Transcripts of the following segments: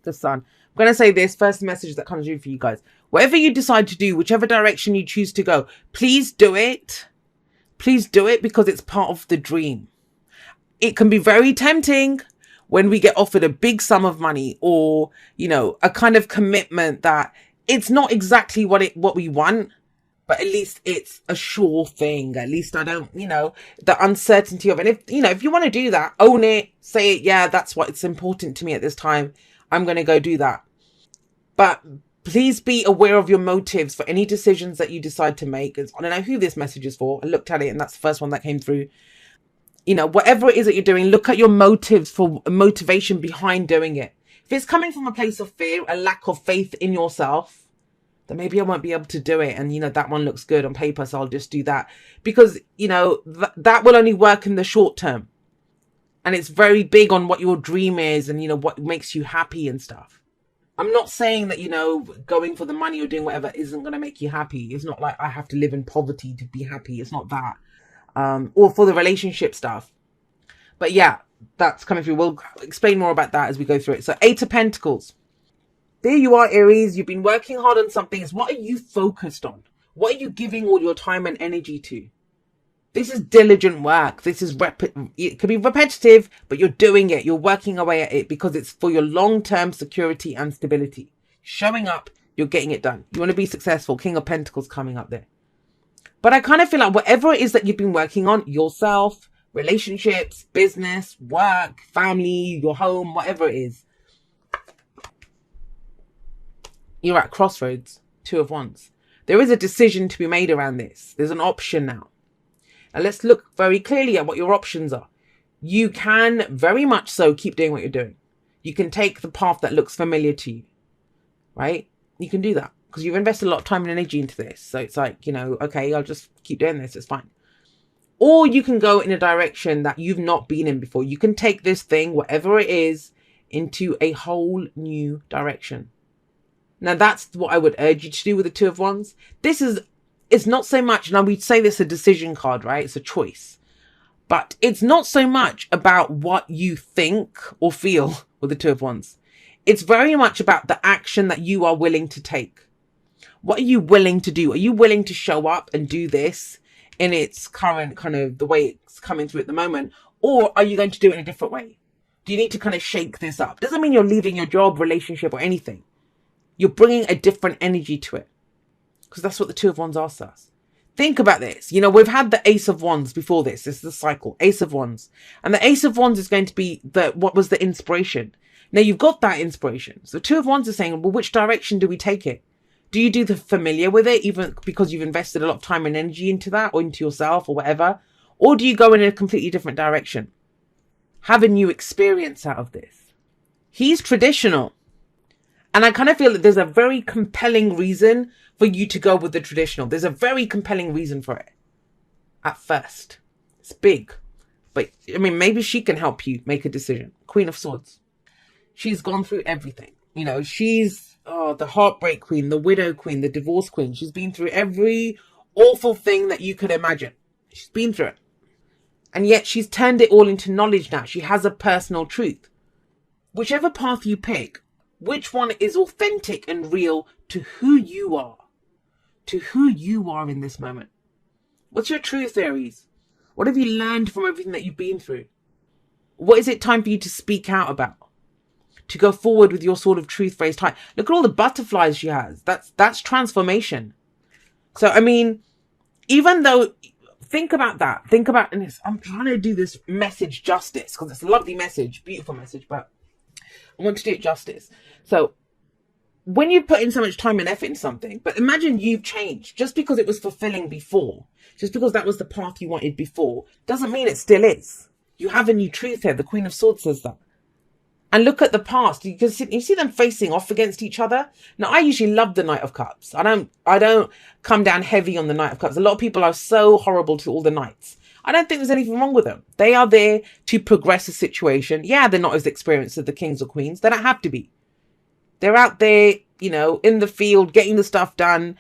the Sun. I'm going to say this first message that comes through for you guys. Whatever you decide to do, whichever direction you choose to go, please do it. Please do it because it's part of the dream. It can be very tempting when we get offered a big sum of money or, you know, a kind of commitment that it's not exactly what we want, but at least it's a sure thing. At least I don't, you know, the uncertainty of it. If, you know, if you want to do that, own it, say it. Yeah, that's what it's important to me at this time. I'm going to go do that. But please be aware of your motives for any decisions that you decide to make. I don't know who this message is for. I looked at it and that's the first one that came through. You know, whatever it is that you're doing, look at your motives for motivation behind doing it. If it's coming from a place of fear, a lack of faith in yourself, then maybe I won't be able to do it. And, you know, that one looks good on paper, so I'll just do that. Because, you know, that will only work in the short term. And it's very big on what your dream is and, you know, what makes you happy and stuff. I'm not saying that, you know, going for the money or doing whatever isn't going to make you happy. It's not like I have to live in poverty to be happy. It's not that. Or for the relationship stuff. But yeah, that's coming through. We'll explain more about that as we go through it. So 8 of Pentacles. There you are, Aries. You've been working hard on something. What are you focused on? What are you giving all your time and energy to? This is diligent work. This is it could be repetitive, but you're doing it. You're working away at it because it's for your long-term security and stability. Showing up, you're getting it done. You want to be successful. King of Pentacles coming up there. But I kind of feel like whatever it is that you've been working on, yourself, relationships, business, work, family, your home, whatever it is, you're at crossroads. 2 of Wands. There is a decision to be made around this. There's an option now. And let's look very clearly at what your options are. You can very much so keep doing what you're doing. You can take the path that looks familiar to you, right? You can do that because you've invested a lot of time and energy into this. So it's like, you know, okay, I'll just keep doing this. It's fine. Or you can go in a direction that you've not been in before. You can take this thing, whatever it is, into a whole new direction. Now, that's what I would urge you to do with the 2 of Wands. It's not so much, now we'd say this a decision card, right? It's a choice. But it's not so much about what you think or feel with the 2 of Wands. It's very much about the action that you are willing to take. What are you willing to do? Are you willing to show up and do this in its current kind of the way it's coming through at the moment? Or are you going to do it in a different way? Do you need to kind of shake this up? Doesn't mean you're leaving your job, relationship or anything. You're bringing a different energy to it. Because that's what the 2 of Wands asks us. Think about this. You know, we've had the Ace of Wands before this. This is the cycle. Ace of Wands. And the Ace of Wands is going to be what was the inspiration. Now, you've got that inspiration. So 2 of Wands is saying, well, which direction do we take it? Do you do the familiar with it, even because you've invested a lot of time and energy into that or into yourself or whatever? Or do you go in a completely different direction? Have a new experience out of this. He's traditional. And I kind of feel that there's a very compelling reason for you to go with the traditional. There's a very compelling reason for it. At first. It's big. But, I mean, maybe she can help you make a decision. Queen of Swords. She's gone through everything. You know, she's the heartbreak queen, the widow queen, the divorce queen. She's been through every awful thing that you could imagine. She's been through it. And yet she's turned it all into knowledge now. She has a personal truth. Whichever path you pick, which one is authentic and real to who you are? To who you are in this moment? What's your truth, Aries? What have you learned from everything that you've been through? What is it time for you to speak out about? To go forward with your sort of truth phrase tight. Look at all the butterflies she has. That's transformation. So, I mean, even though, think about that. Think about, and I'm trying to do this message justice because it's a lovely message, beautiful message, but I want to do it justice. So when you put in so much time and effort in something, but imagine you've changed just because it was fulfilling before, just because that was the path you wanted before, doesn't mean it still is. You have a new truth here. The Queen of Swords says that. And look at the past. You see them facing off against each other. Now, I usually love the Knight of Cups. I don't come down heavy on the Knight of Cups. A lot of people are so horrible to all the knights. I don't think there's anything wrong with them. They are there to progress a situation. Yeah, they're not as experienced as the kings or queens. They don't have to be. They're out there, you know, in the field, getting the stuff done,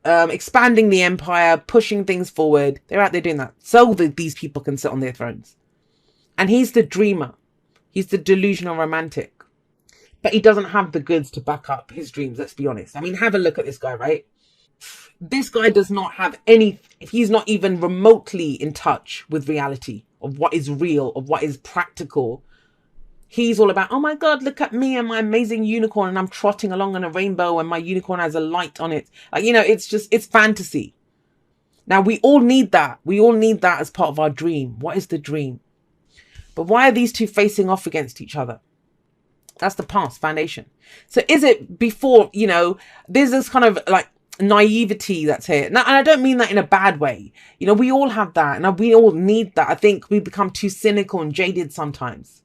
expanding the empire, pushing things forward. They're out there doing that so that these people can sit on their thrones. And he's the dreamer. He's the delusional romantic. but he doesn't have the goods to back up his dreams. Let's be honest. I mean, have a look at this guy, right? This guy does not have any, he's not even remotely in touch with reality of what is real, of what is practical. He's all about, oh my God, look at me and my amazing unicorn, and I'm trotting along on a rainbow and my unicorn has a light on it. Like, you know, it's just, it's fantasy. Now, we all need that. We all need that as part of our dream. What is the dream? But why are these two facing off against each other? That's the past foundation. So is it before, you know, there's this kind of like naivety that's here. Now, and I don't mean that in a bad way. You know, we all have that and we all need that. I think we become too cynical and jaded sometimes.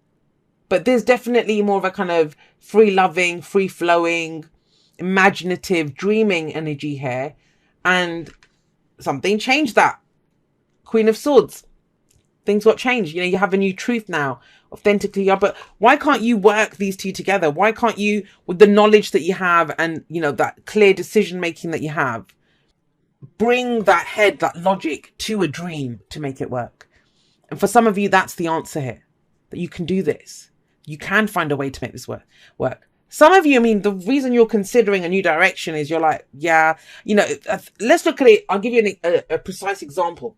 But there's definitely more of a kind of free loving, free flowing, imaginative, dreaming energy here. And something changed that. Queen of Swords. Things got changed. You know, you have a new truth now. Authentically, but why can't you work these two together? Why can't you, with the knowledge that you have and, you know, that clear decision making that you have, bring that head, that logic to a dream to make it work? And for some of you, that's the answer here, that you can do this. You can find a way to make this work. Some of you, I mean, the reason you're considering a new direction is you're like, yeah, you know, let's look at it. I'll give you a precise example.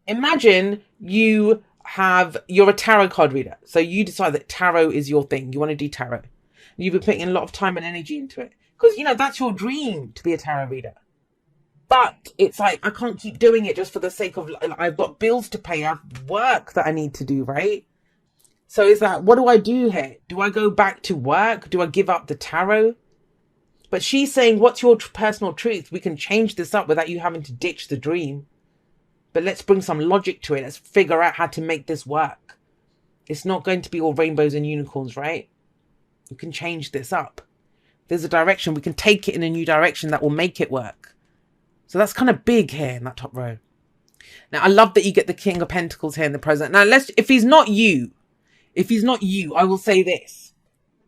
Imagine you're a tarot card reader. So you decide that tarot is your thing. You want to do tarot. You've been putting a lot of time and energy into it. Because, you know, that's your dream, to be a tarot reader. But it's like, I can't keep doing it just for the sake of, I've got bills to pay. I have work that I need to do, right? So it's like, what do I do here? Do I go back to work? Do I give up the tarot? But she's saying, what's your personal truth? We can change this up without you having to ditch the dream. But let's bring some logic to it. Let's figure out how to make this work. It's not going to be all rainbows and unicorns, right? You can change this up. There's a direction. We can take it in a new direction that will make it work. So that's kind of big here in that top row. Now, I love that you get the King of Pentacles here in the present. Now, if he's not you, I will say this.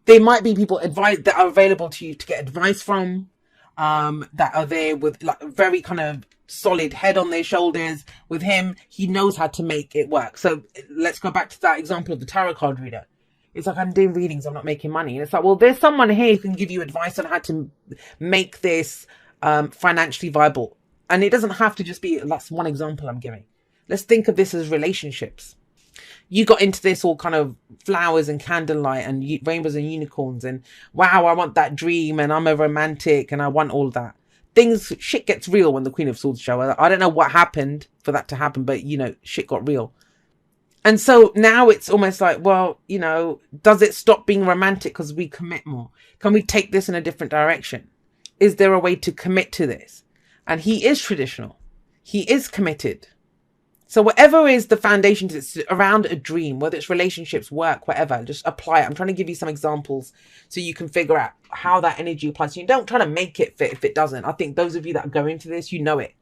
There might be people that are available to you to get advice from, that are there with like very kind of solid head on their shoulders. With him, he knows how to make it work. So let's go back to that example of the tarot card reader. It's like, I'm doing readings, I'm not making money. And it's like, well, there's someone here who can give you advice on how to make this financially viable. And it doesn't have to just be, that's one example I'm giving. Let's think of this as relationships. You got into this all kind of flowers and candlelight and rainbows and unicorns and wow, I want that dream and I'm a romantic and I want all that. Shit gets real when the Queen of Swords show. I don't know what happened for that to happen, but, you know, shit got real. And so now it's almost like, well, you know, does it stop being romantic because we commit more? Can we take this in a different direction? Is there a way to commit to this? And he is traditional. He is committed. So whatever is the foundation it's around a dream, whether it's relationships, work, whatever, just apply it. I'm trying to give you some examples so you can figure out how that energy applies. You don't try to make it fit if it doesn't. I think those of you that go into this, you know it.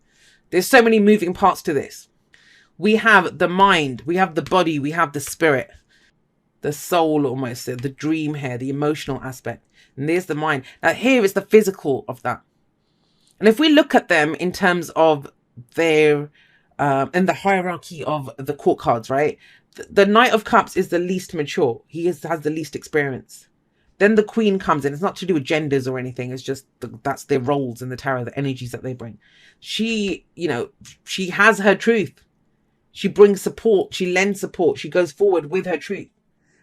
There's so many moving parts to this. We have the mind, we have the body, we have the spirit, the soul almost, the dream here, the emotional aspect. And there's the mind. Now here is the physical of that. And if we look at them in terms of their... in the hierarchy of the court cards, right? The Knight of Cups is the least mature. He has the least experience. Then the Queen comes in. It's not to do with genders or anything. It's just that's their roles in the tarot, the energies that they bring. She, you know, she has her truth. She brings support. She lends support. She goes forward with her truth.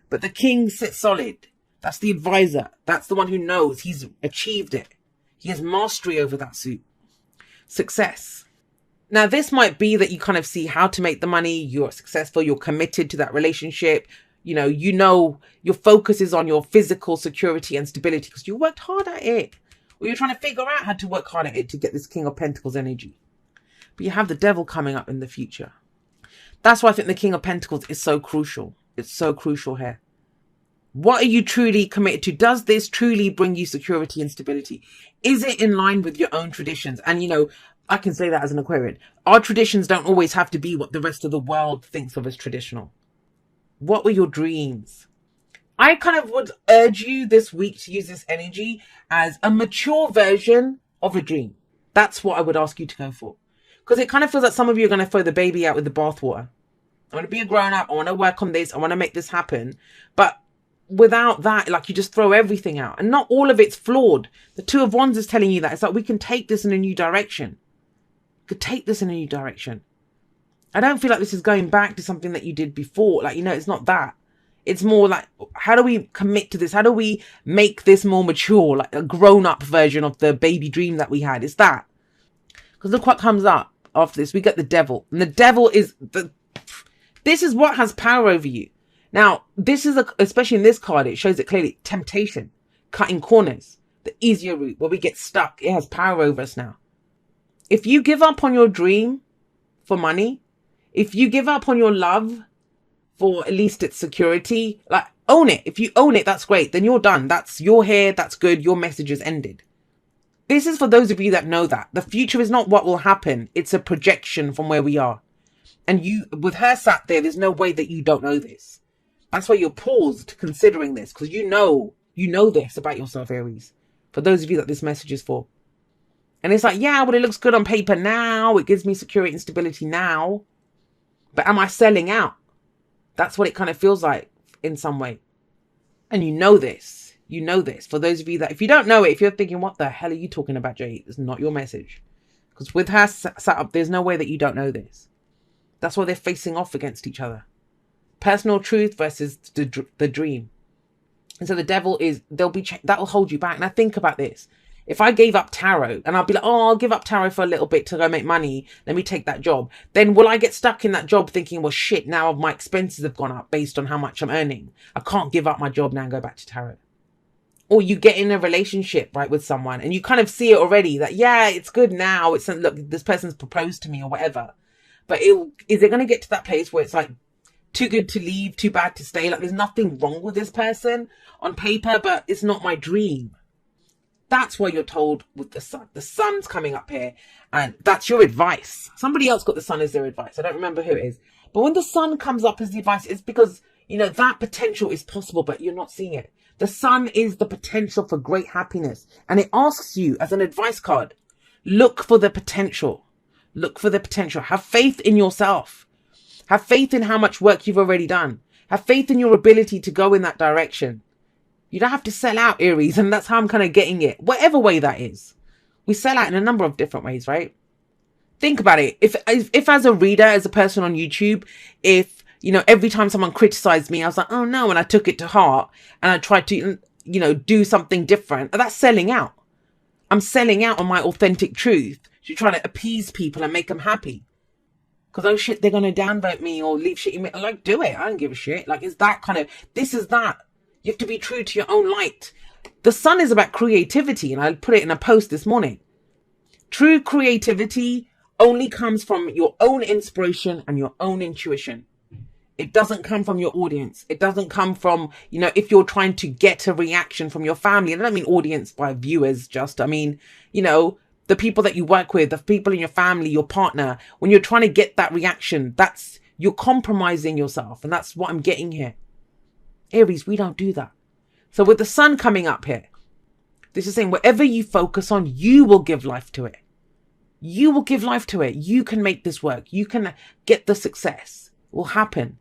But the King sits solid. That's the advisor. That's the one who knows he's achieved it. He has mastery over that suit. Success. Now, this might be that you kind of see how to make the money. You're successful. You're committed to that relationship. You know, your focus is on your physical security and stability because you worked hard at it. Or you're trying to figure out how to work hard at it to get this King of Pentacles energy. But you have the Devil coming up in the future. That's why I think the King of Pentacles is so crucial. It's so crucial here. What are you truly committed to? Does this truly bring you security and stability? Is it in line with your own traditions? And, you know, I can say that as an Aquarian. Our traditions don't always have to be what the rest of the world thinks of as traditional. What were your dreams? I kind of would urge you this week to use this energy as a mature version of a dream. That's what I would ask you to go for. Because it kind of feels like some of you are going to throw the baby out with the bathwater. I want to be a grown up. I want to work on this. I want to make this happen. But without that, like, you just throw everything out, and not all of it's flawed. The Two of Wands is telling you that it's like, we can take this in a new direction. Could take this in a new direction. I don't feel like this is going back to something that you did before. Like, it's not that. It's more like, how do we commit to this? How do we make this more mature, like a grown-up version of the baby dream that we had? It's that. Because look what comes up after this. We get the Devil. And the Devil is this is what has power over you. Now, this is, especially in this card, it shows it clearly. Temptation. Cutting corners. The easier route where we get stuck. It has power over us now. If you give up on your dream for money, if you give up on your love for at least its security, like, own it. If you own it, that's great. Then you're done. You're here. That's good. Your message is ended. This is for those of you that know that. The future is not what will happen. It's a projection from where we are. And you, with her sat there, there's no way that you don't know this. That's why you're paused considering this, because you know this about yourself, Aries. For those of you that this message is for. And it's like, yeah, well, it looks good on paper now. It gives me security and stability now. But am I selling out? That's what it kind of feels like in some way. And you know this. You know this. For those of you that, if you don't know it, if you're thinking, what the hell are you talking about, Jay? It's not your message. Because with her sat up, there's no way that you don't know this. That's why they're facing off against each other. Personal truth versus the dream. And so the Devil is, that will hold you back. Now think about this. If I gave up tarot and I'll be like, oh, I'll give up tarot for a little bit to go make money. Let me take that job. Then will I get stuck in that job thinking, well, shit, now my expenses have gone up based on how much I'm earning. I can't give up my job now and go back to tarot. Or you get in a relationship, right, with someone and you kind of see it already that, yeah, it's good now. It's, look, this person's proposed to me or whatever. But is it going to get to that place where it's like too good to leave, too bad to stay? Like, there's nothing wrong with this person on paper, but it's not my dream. That's why you're told with the Sun. The Sun's coming up here, and that's your advice. Somebody else got the Sun as their advice. I don't remember who it is. But when the Sun comes up as the advice, it's because, that potential is possible, but you're not seeing it. The Sun is the potential for great happiness. And it asks you as an advice card, look for the potential. Look for the potential. Have faith in yourself. Have faith in how much work you've already done. Have faith in your ability to go in that direction. You don't have to sell out, Aries, and that's how I'm kind of getting it. Whatever way that is. We sell out in a number of different ways, right? Think about it. If as a reader, as a person on YouTube, if, every time someone criticized me, I was like, oh no, and I took it to heart and I tried to, do something different. That's selling out. I'm selling out on my authentic truth to try to appease people and make them happy. Because, oh shit, they're going to downvote me or leave shit in me. Like, do it. I don't give a shit. Like, it's that kind of, this is that. You have to be true to your own light. The Sun is about creativity, and I put it in a post this morning. True creativity only comes from your own inspiration and your own intuition. It doesn't come from your audience. It doesn't come from, if you're trying to get a reaction from your family. And I don't mean audience by viewers, I mean, the people that you work with, the people in your family, your partner. When you're trying to get that reaction, you're compromising yourself. And that's what I'm getting here. Aries, we don't do that. So with the Sun coming up here, this is saying whatever you focus on, you will give life to it. You will give life to it. You can make this work. You can get the success. It will happen.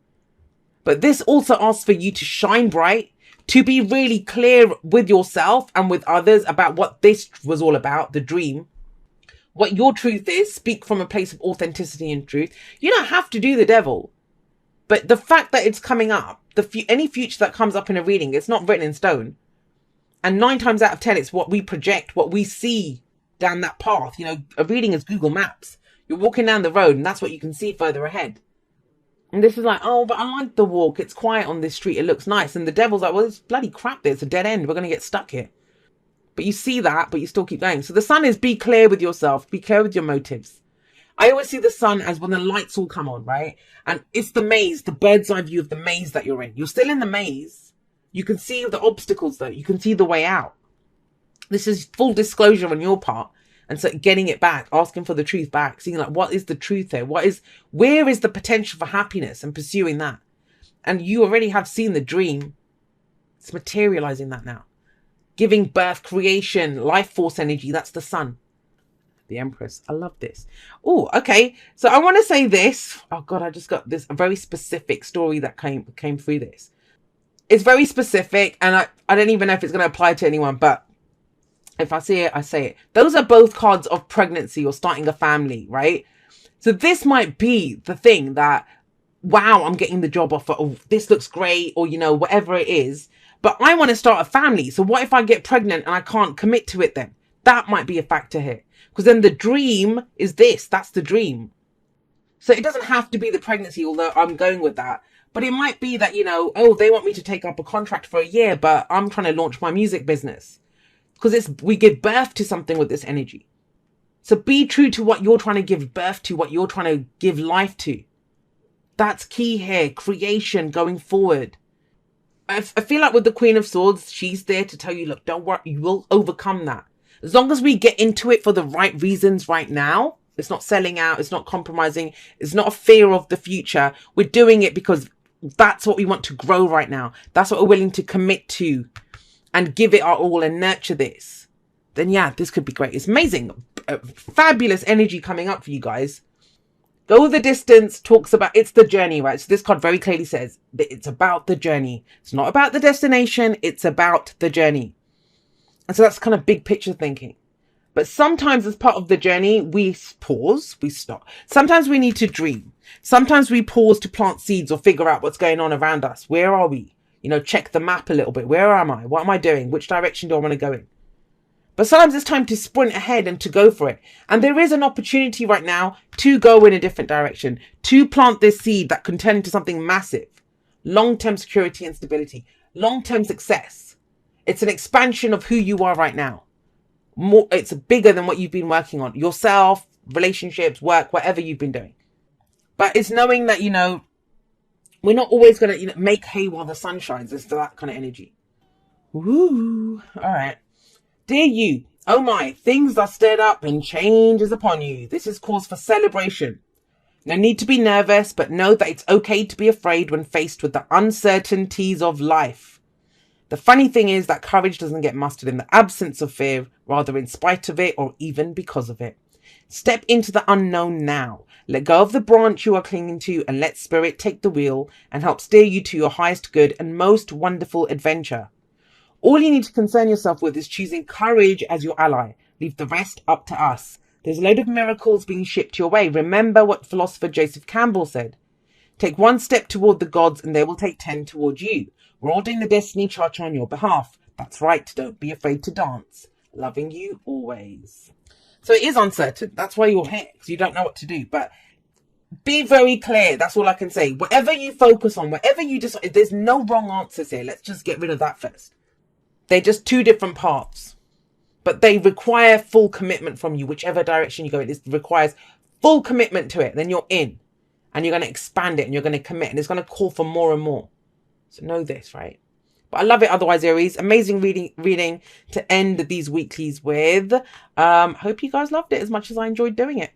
But this also asks for you to shine bright, to be really clear with yourself and with others about what this was all about, the dream. What your truth is, speak from a place of authenticity and truth. You don't have to do the Devil. But the fact that it's coming up, any future that comes up in a reading, it's not written in stone. And 9 times out of 10, it's what we project, what we see down that path. A reading is Google Maps. You're walking down the road and that's what you can see further ahead. And this is like, oh, but I like the walk. It's quiet on this street. It looks nice. And the Devil's like, well, it's bloody crap there. It's a dead end. We're going to get stuck here. But you see that, but you still keep going. So the Sun is be clear with yourself. Be clear with your motives. I always see the Sun as when the lights all come on, right? And it's the maze, the bird's eye view of the maze that you're in. You're still in the maze. You can see the obstacles though. You can see the way out. This is full disclosure on your part. And so getting it back, asking for the truth back, seeing like, what is the truth there? Where is the potential for happiness and pursuing that? And you already have seen the dream. It's materializing that now. Giving birth, creation, life force energy. That's the Sun. The Empress. I love this. Oh, okay. So I want to say this. Oh God, I just got this a very specific story that came through this. It's very specific, and I don't even know if it's going to apply to anyone, but if I see it, I say it. Those are both cards of pregnancy or starting a family, right? So this might be the thing that, wow, I'm getting the job offer. Oh, this looks great, or, you know, whatever it is. But I want to start a family. So what if I get pregnant and I can't commit to it then? That might be a factor here. Because then the dream is this. That's the dream. So it doesn't have to be the pregnancy, although I'm going with that. But it might be that, you know, oh, they want me to take up a contract for a year, but I'm trying to launch my music business. Because we give birth to something with this energy. So be true to what you're trying to give birth to, what you're trying to give life to. That's key here. Creation going forward. I feel like with the Queen of Swords, she's there to tell you, look, don't worry, you will overcome that. As long as we get into it for the right reasons right now, it's not selling out, it's not compromising, it's not a fear of the future. We're doing it because that's what we want to grow right now. That's what we're willing to commit to and give it our all and nurture this. Then yeah, this could be great. It's amazing. Fabulous energy coming up for you guys. Go the distance talks about, it's the journey, right? So this card very clearly says that it's about the journey. It's not about the destination. It's about the journey. And so that's kind of big picture thinking. But sometimes as part of the journey, we pause, we stop. Sometimes we need to dream. Sometimes we pause to plant seeds or figure out what's going on around us. Where are we? You know, check the map a little bit. Where am I? What am I doing? Which direction do I want to go in? But sometimes it's time to sprint ahead and to go for it. And there is an opportunity right now to go in a different direction, to plant this seed that can turn into something massive. Long-term security and stability, long-term success. It's an expansion of who you are right now. It's bigger than what you've been working on. Yourself, relationships, work, whatever you've been doing. But it's knowing that, you know, we're not always going to, you know, make hay while the sun shines. It's that kind of energy. Woo. All right. Dear you, oh my, things are stirred up and change is upon you. This is cause for celebration. No need to be nervous, but know that it's okay to be afraid when faced with the uncertainties of life. The funny thing is that courage doesn't get mustered in the absence of fear, rather in spite of it or even because of it. Step into the unknown now. Let go of the branch you are clinging to and let spirit take the wheel and help steer you to your highest good and most wonderful adventure. All you need to concern yourself with is choosing courage as your ally. Leave the rest up to us. There's a load of miracles being shipped your way. Remember what philosopher Joseph Campbell said. Take one step toward the gods and they will take 10 toward you. We're all doing the destiny chart on your behalf. That's right. Don't be afraid to dance. Loving you always. So it is uncertain. That's why you're here, because you don't know what to do. But be very clear. That's all I can say. Whatever you focus on, whatever you decide, there's no wrong answers here. Let's just get rid of that first. They're just two different paths, but they require full commitment from you. Whichever direction you go in, it requires full commitment to it. Then you're in and you're going to expand it and you're going to commit and it's going to call for more and more. So know this, right? But I love it otherwise, Aries. Amazing reading to end these weeklies with. Hope you guys loved it as much as I enjoyed doing it.